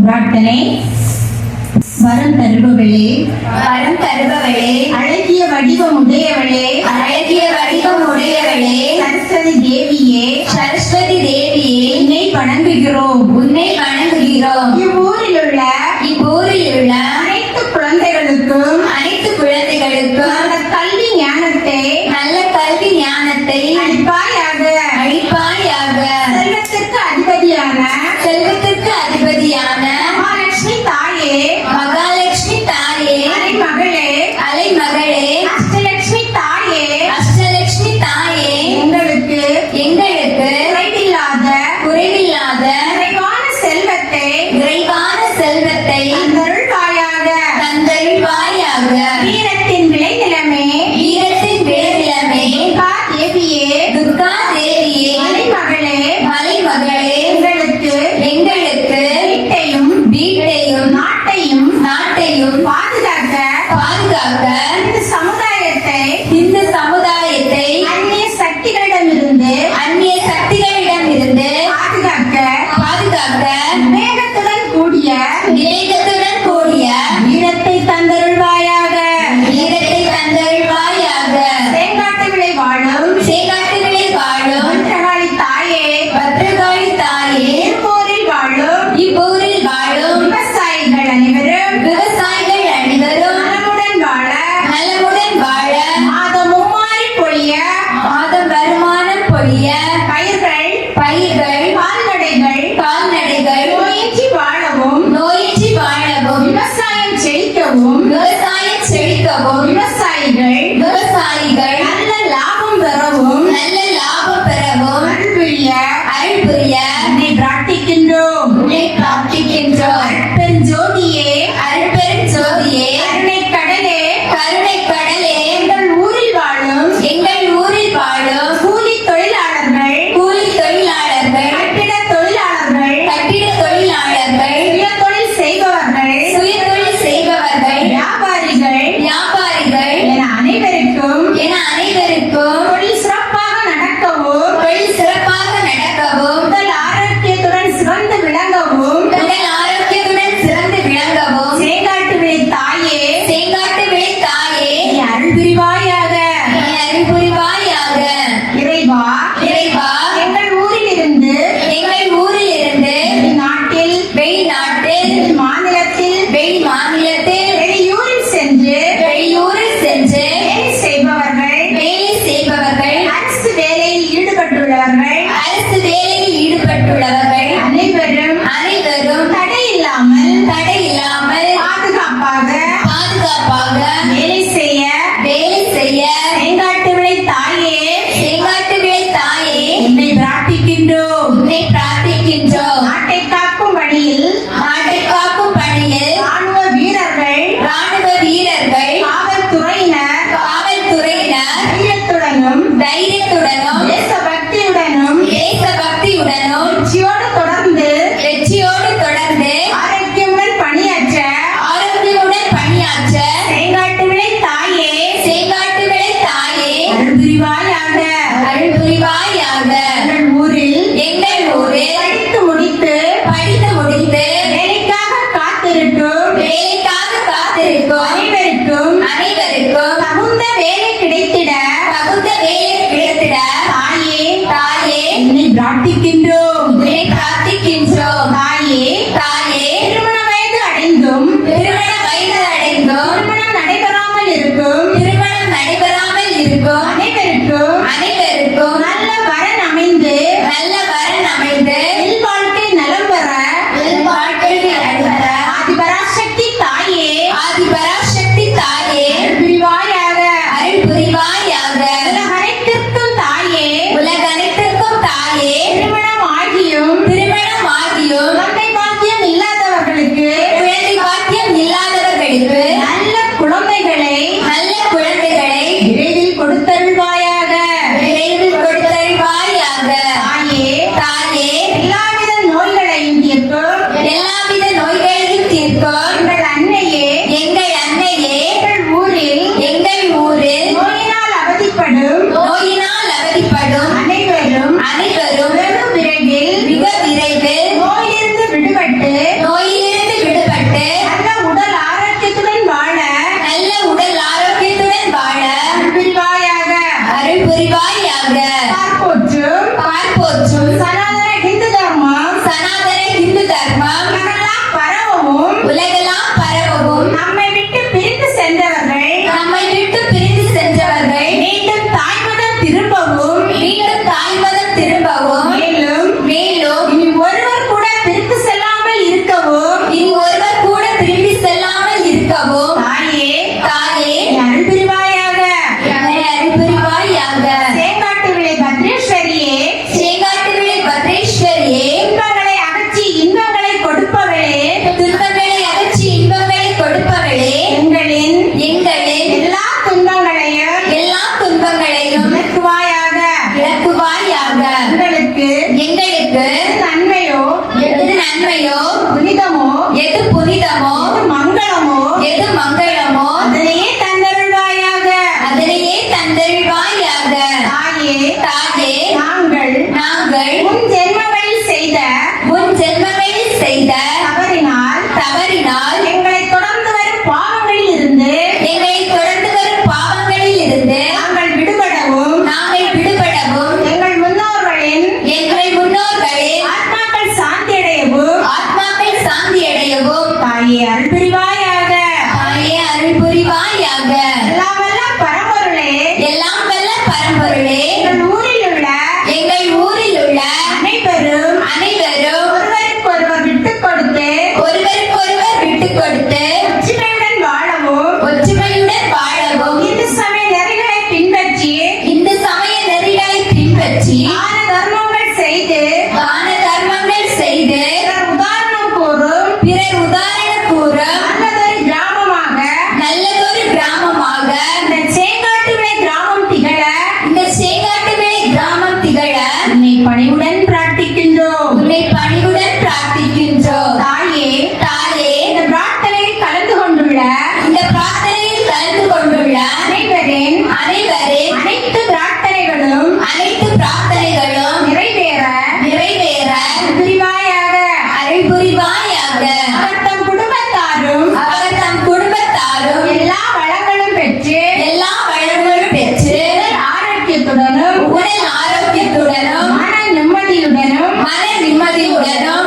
பிரார்த்தனை. வரம் தருபவளே, வரம் தருபவளே, அழகிய வடிவம் உடையவளே, அழகிய வடிவம் உடையவளே, சரஸ்வதி தேவியே, சரஸ்வதி தேவியே, உன்னை வணங்குகிறோம். உன்னை வணங்குகிறோம். இவ்வூரில் உள்ள அனைத்து குழந்தைகளுக்கும் குழந்தைகளுக்கும் நல்ல கல்வி ஞானத்தை நல்ல கல்வி ஞானத்தை அளிப்பாயாக. செல்வத்திற்கு அதிபதியான செல்வத்திற்கு அதிபதியான மகாலட்சுமி தாயே, மகாலட்சுமி தாயே, அலைமகளே, அலைமகளே, அஷ்டலட்சுமி தாயே, அஷ்டலட்சுமி தாயே, எங்களுக்கு குறைவில்லாத நிறைவான செல்வத்தை தந்தருள்வாயாக. வீரத்தின் விளைநிலமே, துர்கா தேவியே, மலைமகளே, எங்களுக்கு வீட்டையும் நாட்டையும் பாதுகாக்க இந்த சமுதாயத்தை அந்நிய சக்திகளிடமிருந்து பாதுகாக்க வேகத்துடன் கூடிய வீரத்தை தந்தருள்வாயாக. தேங்காட்டுகளை வாழும் பத்திரகாளி தாயே, இப்போரில் வாழும் விவசாயிகள் அனைவரும் நலமுடன் வாழ மாதமும் மாறி பொழிய வருமானம் பொழிய பயிர்கள் கால்நடைகள் நோயின்றி வாழவும் விவசாயம் செழிக்கவும் விவசாயிகள் நல்ல லாபம் பெறவும் அருள் புரிய உன்னை பிரார்த்திக்கின்றோம். பெருஞ்சோதியே, கருணைக் கடலே, எங்கள் ஊரில் வாழும் கூலி தொழிலாளர்கள், கட்டிட தொழிலாளர்கள், சுய தொழில் செய்பவர்கள், வியாபாரிகள் என அனைவருக்கும் தொழில் சிறப்பாக நடக்கவும், உடல் ஆரோக்கியத்துடன் சிறந்து விளங்கவும், சேங்காட்டு விளை தாயே, நீ அருள் புரிவாயாக. இறைவா, எங்கள் ஊரில் இருந்து வெளிநாட்டில் எது புனிதமோ எது மங்களமோ எது மங்களமோ அதனையே தந்தருள்வாயாக. அதனையே தந்தருள்வாயாக. தாயே தாயே நாங்கள் நாங்கள் முன் ஜென்மங்களில் செய்த முன் ஜென்மங்களில் செய்த தவறினால் எங்களை தொடர்ந்து வரும் பாவங்களில் இருந்து நாங்கள் விடுபடவும் எங்கள் முன்னோர்களின் ஆத்மாக்கள் சாந்தியடையவும் தாயே அருள் புரிவாயாக. எல்லாம் வல்ல பரம்பொருளே, எங்கள் ஊரில் உள்ள அனைவரும் ஒருவருக்கொருவர் விட்டுக் கொடுத்து ஒற்றுமையுடன் வாழவும் இந்து சமய நெறிகளை பின்பற்றி தான தர்மங்கள் செய்து பிறர் உதாரணம் கூறும் நல்லதொரு கிராமமாக இந்த சேங்காட்டுவிளை கிராமம் திகழ உன்னை பணிவுடன் பிரார்த்திக்கின்றோம். தாயே இந்த பிரார்த்தனையில் கலந்து கொண்டுள்ள அனைவரின் அனைத்து பிரார்த்தனைகளும் நிறைவேற அருள் புரிவாயாக. அவர் தம் குடும்பத்தாரும் எல்லா வளங்களும் பெற்று உடல் ஆரோக்கியத்துடனும் மன நிம்மதியுடனும்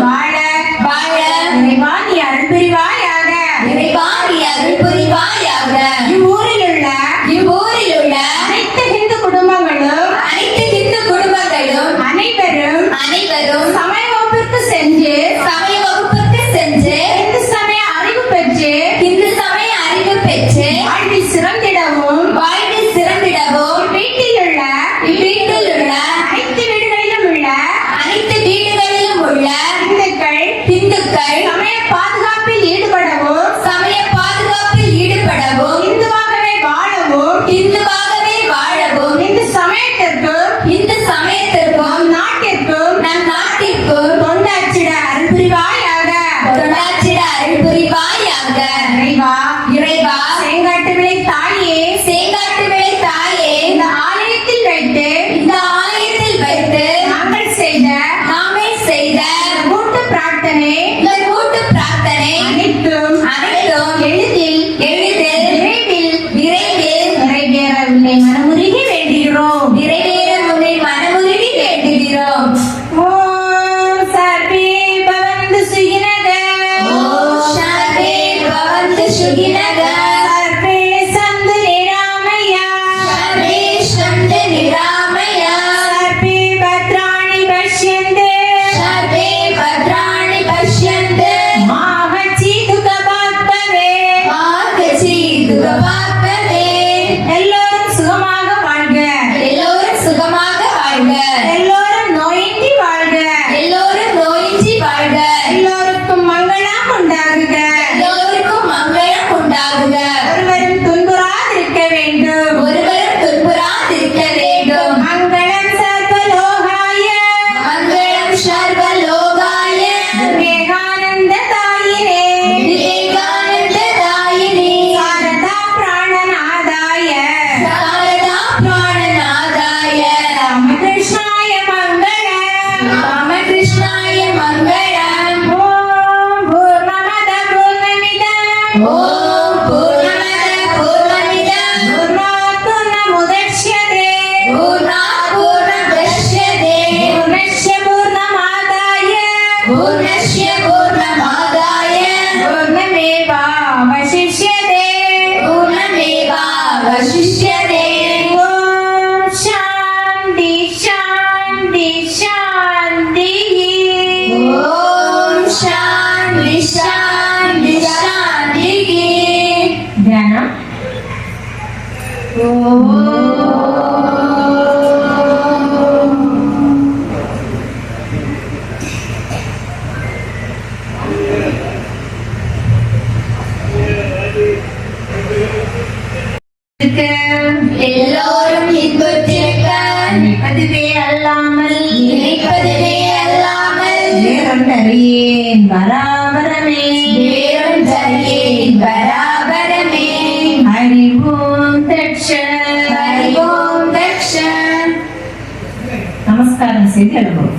வாழ இறைவா நீ அருள் புரிவாயாக. இவ்வூரில் உள்ள அனைத்து இந்து குடும்பங்களும் அனைவரும் சமய வகுப்பிற்கு சென்று இந்து சமய அறிவு பெற்று வாழ்வில் சிறந்திடவும் இவ்வீட்டில் உள்ள அனைத்து வீடுகளிலும் உள்ள இந்துக்கள் சமய பாதுகாப்பில் ஈடுபடவும் இந்துவாகவே வாழவும் இந்து சமயத்திற்கும் நம் நாட்டிற்கும் தொண்டாற்றிட அருள் புரிவாயாக. இறைவா சேங்காட்டுவிளை தாயே இந்த ஆலயத்தில் வைத்து நாங்கள் செய்த கூட்டு பிரார்த்தனை அனைத்தும் எளிதில் விரைவில் நிறைவேற உன்னை மனமுருகி வேண்டுகிறோம். ஓம் சர்வே பவந்து சுகினக சர்வே சந்து நிராமயா சர்வே பத்ராணி பஷ்யந்தே மாகச்சி துகபாத்பவே எல்லோரும் சுகமாக வாழ்க. எல்லோரும் நோயின்றி வாழ்க. எல்லோருக்கும் மங்களம் உண்டாகுக. ஒருவரும் துன்புறாதிருக்க வேண்டும். மங்களம் சர்வலோகாய விவேகானந்த தாயினே சாரதா பிராணநாதாய ராமகிருஷ்ணாய மங்களம். ஓம் பூர்ணமத பூர்ணமிதம் பூர்ணாத் பூர்ணமுதச்யதே பூர்ணஸ்ய பூர்ணமாதாய பூர்ணமேவாவசிஷ்யதே. ஓம் சாந்தி சாந்தி சாந்தி. தியானம். எல்லோரும் இன்புற்றிருக்க நினைப்பதுவே அல்லாமல் வேறொன்றறியேன் பராபரமே ஹரி ஓம் தட்சன். ஹரி ஓம் தட்சன். நமஸ்காரம் செய்து எழுவோம்.